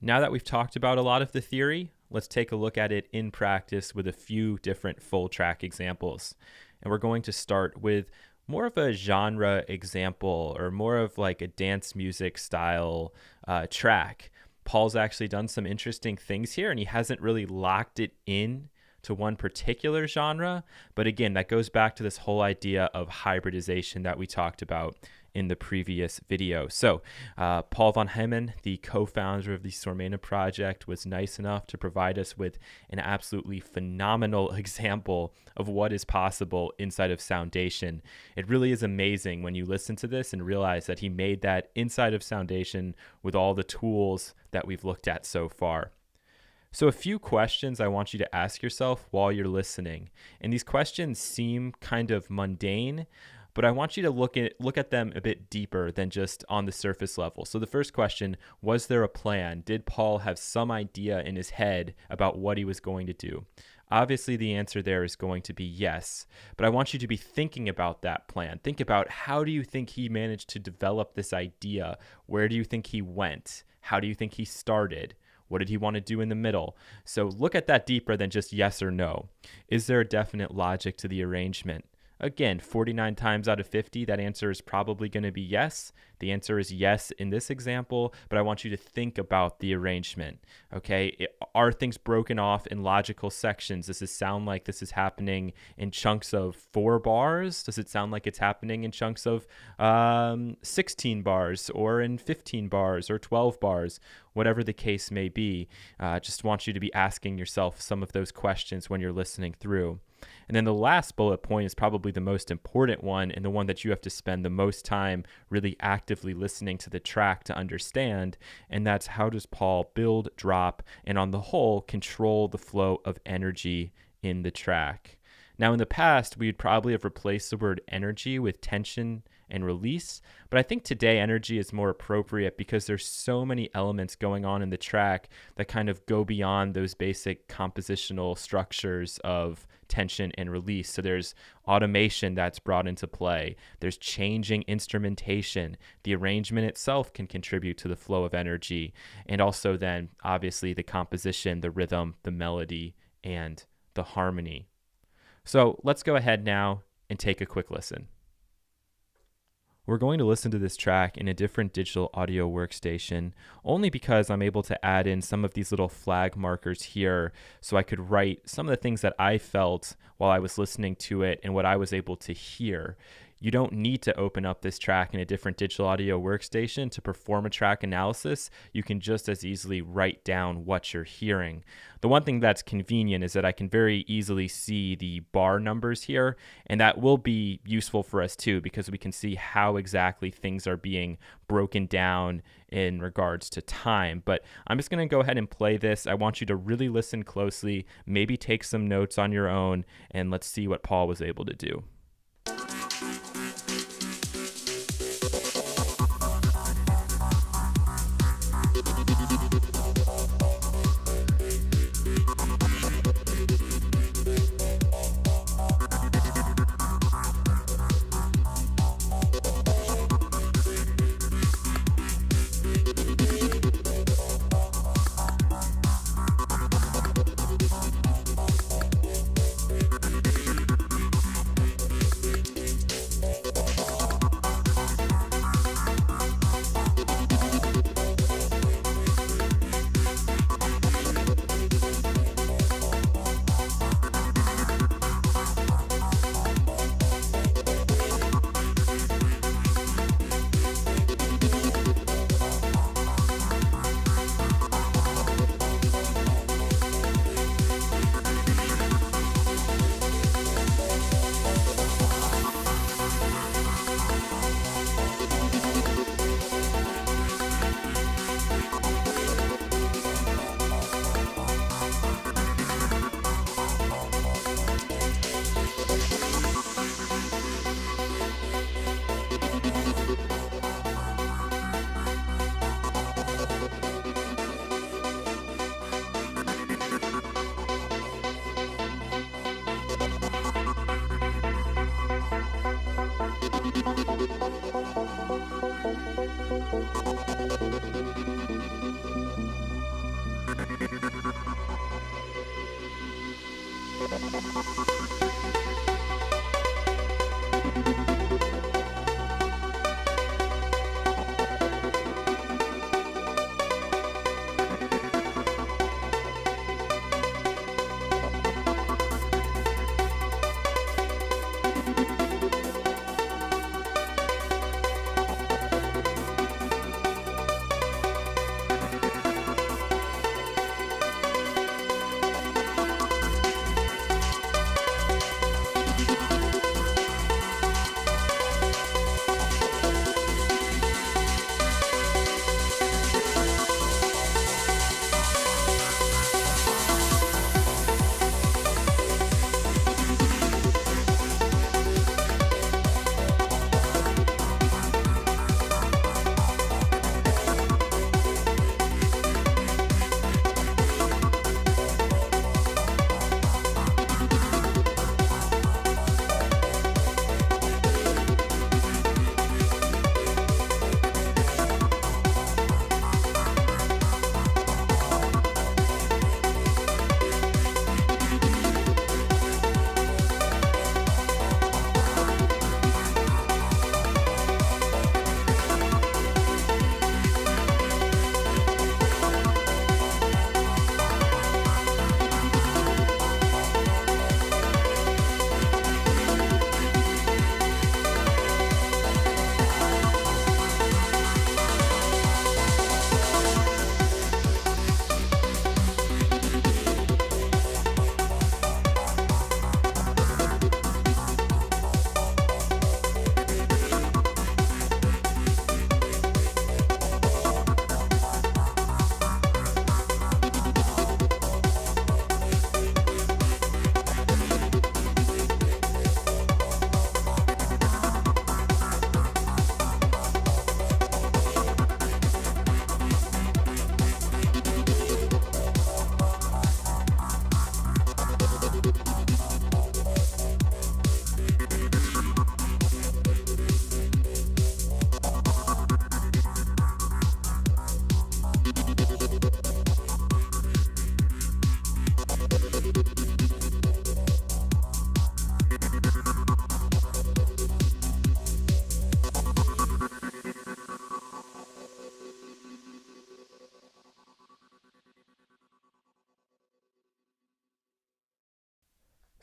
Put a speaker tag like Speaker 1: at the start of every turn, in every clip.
Speaker 1: Now that we've talked about a lot of the theory, let's take a look at it in practice with a few different full track examples. And we're going to start with more of a genre example, or more of like a dance music style track. Paul's actually done some interesting things here, and he hasn't really locked it in to one particular genre. But again, that goes back to this whole idea of hybridization that we talked about in the previous video. So Paul van Hemmen, the co-founder of the Sormena project, was nice enough to provide us with an absolutely phenomenal example of what is possible inside of Soundation. It really is amazing when you listen to this and realize that he made that inside of Soundation with all the tools that we've looked at so far. So a few questions I want you to ask yourself while you're listening. And these questions seem kind of mundane, but I want you to look at them a bit deeper than just on the surface level. So the first question, was there a plan? Did Paul have some idea in his head about what he was going to do? Obviously, the answer there is going to be yes, but I want you to be thinking about that plan. Think about, how do you think he managed to develop this idea? Where do you think he went? How do you think he started? What did he want to do in the middle? So look at that deeper than just yes or no. Is there a definite logic to the arrangement? Again, 49 times out of 50, that answer is probably going to be yes. The answer is yes in this example, but I want you to think about the arrangement, okay? Are things broken off in logical sections? Does it sound like this is happening in chunks of 4 bars? Does it sound like it's happening in chunks of 16 bars or in 15 bars or 12 bars? Whatever the case may be, just want you to be asking yourself some of those questions when you're listening through. And then the last bullet point is probably the most important one, and the one that you have to spend the most time really actively listening to the track to understand, and that's, how does Paul build, drop, and on the whole, control the flow of energy in the track? Now, in the past, we would probably have replaced the word energy with tension and release, but I think today energy is more appropriate because there's so many elements going on in the track that kind of go beyond those basic compositional structures of tension and release. So there's automation that's brought into play. There's changing instrumentation. The arrangement itself can contribute to the flow of energy. And also then, obviously, the composition, the rhythm, the melody, and the harmony. So let's go ahead now and take a quick listen. We're going to listen to this track in a different digital audio workstation, only because I'm able to add in some of these little flag markers here so I could write some of the things that I felt while I was listening to it and what I was able to hear. You don't need to open up this track in a different digital audio workstation to perform a track analysis. You can just as easily write down what you're hearing. The one thing that's convenient is that I can very easily see the bar numbers here, and that will be useful for us too, because we can see how exactly things are being broken down in regards to time. But I'm just going to go ahead and play this. I want you to really listen closely, maybe take some notes on your own, and let's see what Paul was able to do.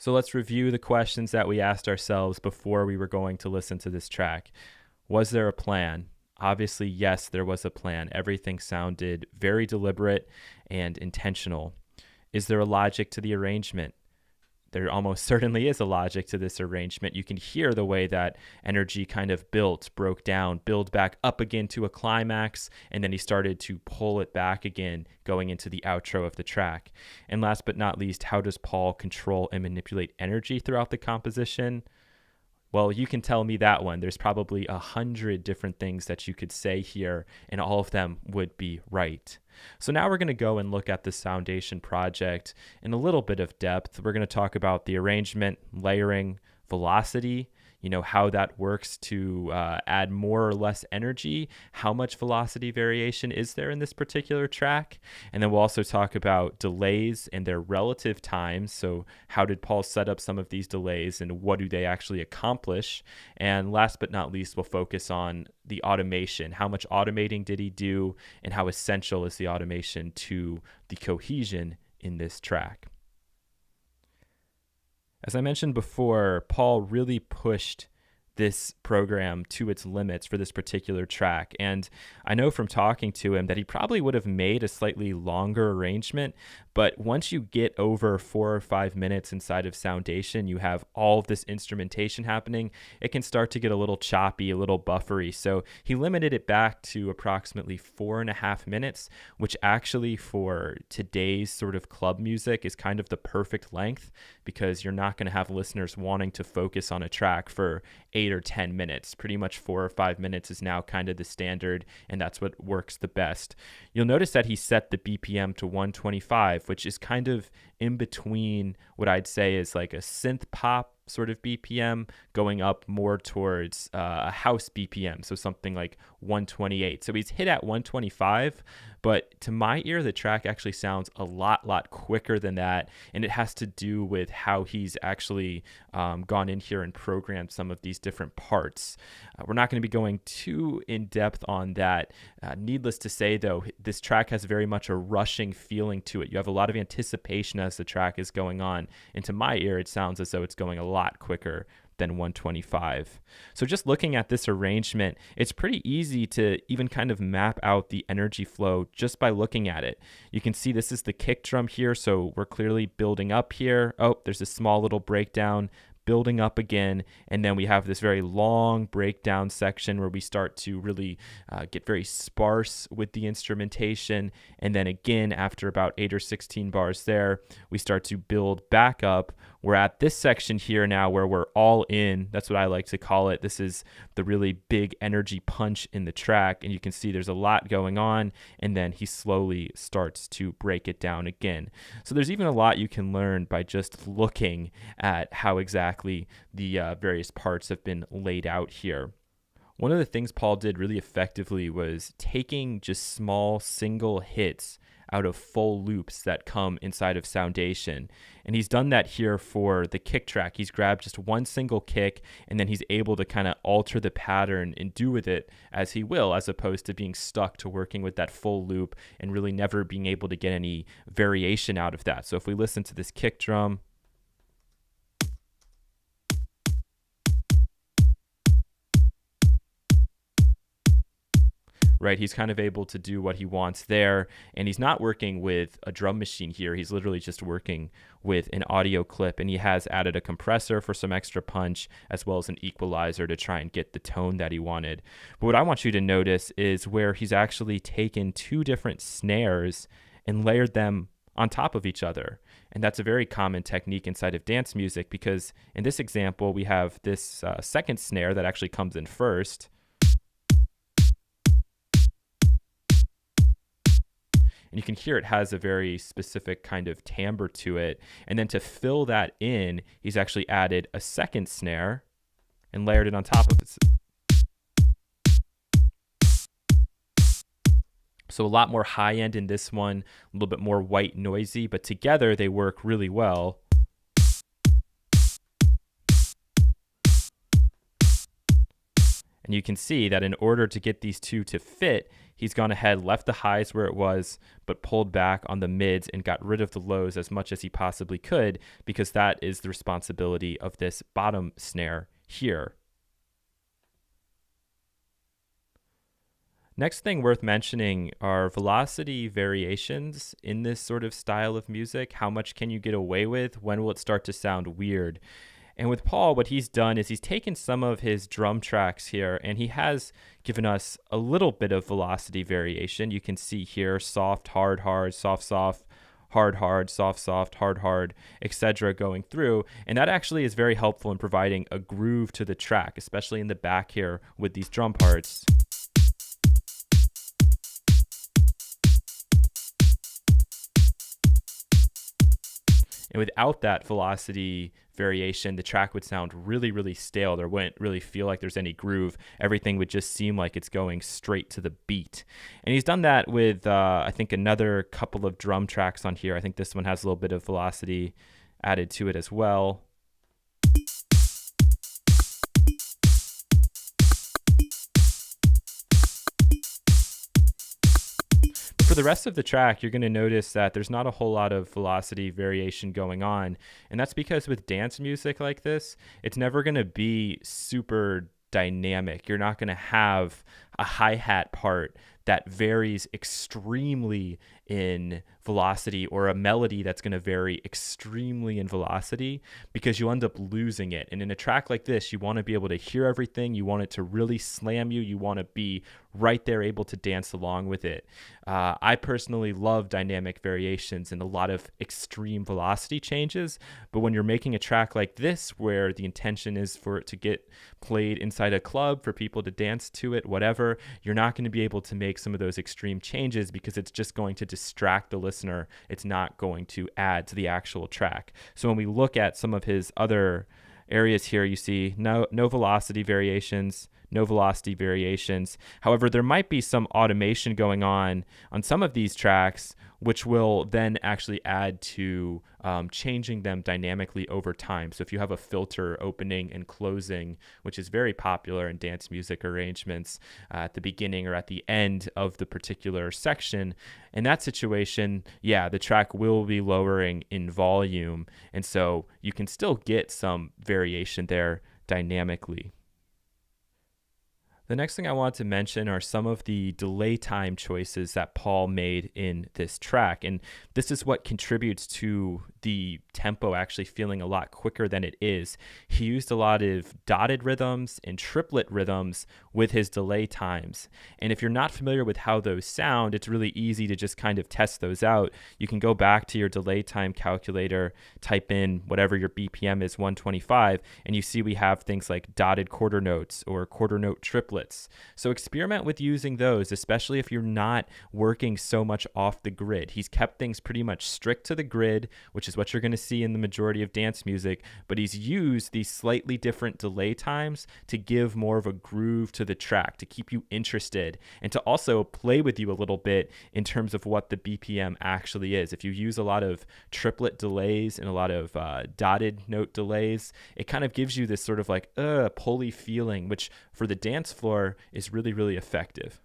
Speaker 1: So let's review the questions that we asked ourselves before we were going to listen to this track. Was there a plan? Obviously, yes, there was a plan. Everything sounded very deliberate and intentional. Is there a logic to the arrangement? There almost certainly is a logic to this arrangement. You can hear the way that energy kind of built, broke down, build back up again to a climax, and then he started to pull it back again going into the outro of the track. And last but not least, how does Paul control and manipulate energy throughout the composition? Well, you can tell me that one. There's probably 100 different things that you could say here, and all of them would be right. So now we're going to go and look at the Soundation project in a little bit of depth. We're going to talk about the arrangement, layering, velocity, how that works to add more or less energy, how much velocity variation is there in this particular track. And then we'll also talk about delays and their relative times. So how did Paul set up some of these delays and what do they actually accomplish? And last but not least, we'll focus on the automation. How much automating did he do and how essential is the automation to the cohesion in this track? As I mentioned before, Paul really pushed this program to its limits for this particular track. And I know from talking to him that he probably would have made a slightly longer arrangement, but once you get over 4 or 5 minutes inside of Soundation, you have all of this instrumentation happening. It can start to get a little choppy, a little buffery. So he limited it back to approximately 4.5 minutes, which actually for today's sort of club music is kind of the perfect length because you're not going to have listeners wanting to focus on a track for 8 or 10 minutes. Pretty much 4 or 5 minutes is now kind of the standard, and that's what works the best. You'll notice that he set the BPM to 125, which is kind of in between what I'd say is like a synth pop sort of BPM going up more towards a house BPM, so something like 128. So he's hit at 125, But to my ear, the track actually sounds a lot quicker than that. And it has to do with how he's actually gone in here and programmed some of these different parts. We're not going to be going too in depth on that. Needless to say, though, this track has very much a rushing feeling to it. You have a lot of anticipation as the track is going on. And to my ear, it sounds as though it's going a lot quicker than 125. So just looking at this arrangement, it's pretty easy to even kind of map out the energy flow just by looking at it. You can see this is the kick drum here, so we're clearly building up here. Oh, there's a small little breakdown, building up again, and then we have this very long breakdown section where we start to really get very sparse with the instrumentation, and then again after about 8 or 16 bars there, we start to build back up. We're at this section here now where we're all in. That's what I like to call it. This is the really big energy punch in the track, and you can see there's a lot going on, and then he slowly starts to break it down again. So there's even a lot you can learn by just looking at how exactly the various parts have been laid out here. One of the things Paul did really effectively was taking just small single hits out of full loops that come inside of Soundation. And he's done that here for the kick track. He's grabbed just one single kick, and then he's able to kind of alter the pattern and do with it as he will, as opposed to being stuck to working with that full loop and really never being able to get any variation out of that. So if we listen to this kick drum, right, he's kind of able to do what he wants there, and he's not working with a drum machine here. He's literally just working with an audio clip, and he has added a compressor for some extra punch as well as an equalizer to try and get the tone that he wanted. But what I want you to notice is where he's actually taken two different snares and layered them on top of each other. And that's a very common technique inside of dance music, because in this example, we have this second snare that actually comes in first. And you can hear it has a very specific kind of timbre to it. And then to fill that in, he's actually added a second snare and layered it on top of it. So a lot more high end in this one, a little bit more white noisy, but together they work really well. And you can see that in order to get these two to fit, he's gone ahead, left the highs where it was, but pulled back on the mids and got rid of the lows as much as he possibly could, because that is the responsibility of this bottom snare here. Next thing worth mentioning are velocity variations in this sort of style of music. How much can you get away with? When will it start to sound weird? And with Paul, what he's done is he's taken some of his drum tracks here, and he has given us a little bit of velocity variation. You can see here soft, hard, hard, soft, soft, hard, hard, soft, soft, hard, hard, etc. going through. And that actually is very helpful in providing a groove to the track, especially in the back here with these drum parts. And without that velocity variation, the track would sound really, really stale. There wouldn't really feel like there's any groove. Everything would just seem like it's going straight to the beat. And he's done that with, I think, another couple of drum tracks on here. I think this one has a little bit of velocity added to it as well. For the rest of the track, you're going to notice that there's not a whole lot of velocity variation going on. And that's because with dance music like this, it's never going to be super dynamic. You're not going to have a hi-hat part that varies extremely in velocity, or a melody that's going to vary extremely in velocity, because you end up losing it. And in a track like this, you want to be able to hear everything. You want it to really slam you. You want to be right there able to dance along with it. I personally love dynamic variations and a lot of extreme velocity changes, but when you're making a track like this where the intention is for it to get played inside a club, for people to dance to it, whatever, you're not going to be able to make some of those extreme changes, because it's just going to distract the listener. It's not going to add to the actual track. So when we look at some of his other areas here, you see no velocity variations, no velocity variations. However, there might be some automation going on some of these tracks, which will then actually add to changing them dynamically over time. So if you have a filter opening and closing, which is very popular in dance music arrangements at the beginning or at the end of the particular section, in that situation, yeah, the track will be lowering in volume. And so you can still get some variation there dynamically. The next thing I want to mention are some of the delay time choices that Paul made in this track. And this is what contributes to the tempo actually feeling a lot quicker than it is. He used a lot of dotted rhythms and triplet rhythms with his delay times. And if you're not familiar with how those sound, it's really easy to just kind of test those out. You can go back to your delay time calculator, type in whatever your BPM is, 125, and you see we have things like dotted quarter notes or quarter note triplets. So experiment with using those, especially if you're not working so much off the grid. He's kept things pretty much strict to the grid, which is what you're going to see in the majority of dance music, but he's used these slightly different delay times to give more of a groove to the track, to keep you interested, and to also play with you a little bit in terms of what the BPM actually is. If you use a lot of triplet delays and a lot of dotted note delays, it kind of gives you this sort of like pulley feeling, which for the dance floor is really, really effective.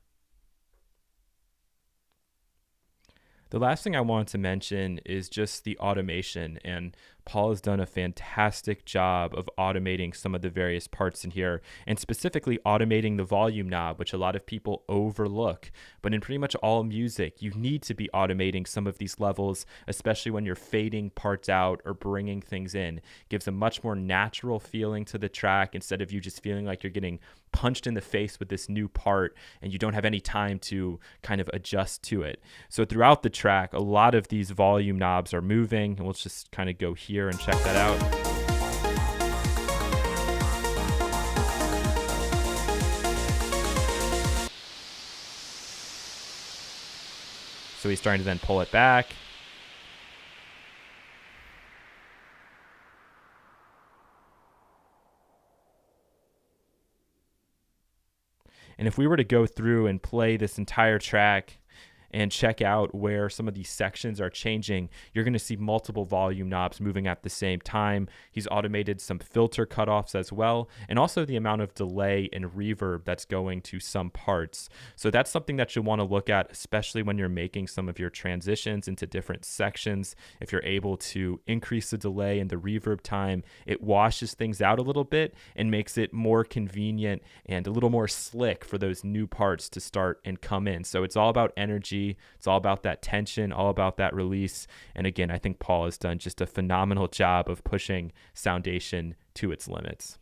Speaker 1: The last thing I want to mention is just the automation, and Paul has done a fantastic job of automating some of the various parts in here, and specifically automating the volume knob, which a lot of people overlook. But in pretty much all music, you need to be automating some of these levels, especially when you're fading parts out or bringing things in. It gives a much more natural feeling to the track instead of you just feeling like you're getting punched in the face with this new part and you don't have any time to kind of adjust to it. So throughout the track, a lot of these volume knobs are moving, and we'll just kind of go here and check that out. So he's starting to then pull it back. And if we were to go through and play this entire track and check out where some of these sections are changing, you're going to see multiple volume knobs moving at the same time. He's automated some filter cutoffs as well, and also the amount of delay and reverb that's going to some parts. So that's something that you'll want to look at, especially when you're making some of your transitions into different sections. If you're able to increase the delay and the reverb time, it washes things out a little bit and makes it more convenient and a little more slick for those new parts to start and come in. So it's all about energy. It's all about that tension, all about that release. And again, I think Paul has done just a phenomenal job of pushing Soundation to its limits.